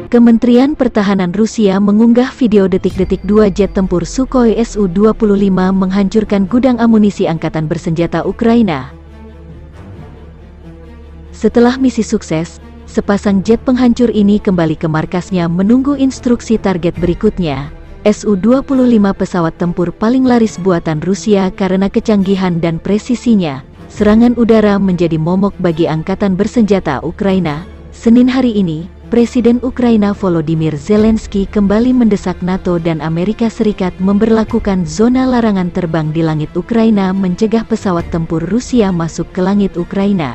Kementerian Pertahanan Rusia mengunggah video detik-detik dua jet tempur Sukhoi Su-25 menghancurkan gudang amunisi angkatan bersenjata Ukraina. Setelah misi sukses, sepasang jet penghancur ini kembali ke markasnya menunggu instruksi target berikutnya. Su-25 pesawat tempur paling laris buatan Rusia karena kecanggihan dan presisinya. Serangan udara menjadi momok bagi angkatan bersenjata Ukraina. Senin hari ini, Presiden Ukraina Volodymyr Zelensky kembali mendesak NATO dan Amerika Serikat memberlakukan zona larangan terbang di langit Ukraina mencegah pesawat tempur Rusia masuk ke langit Ukraina.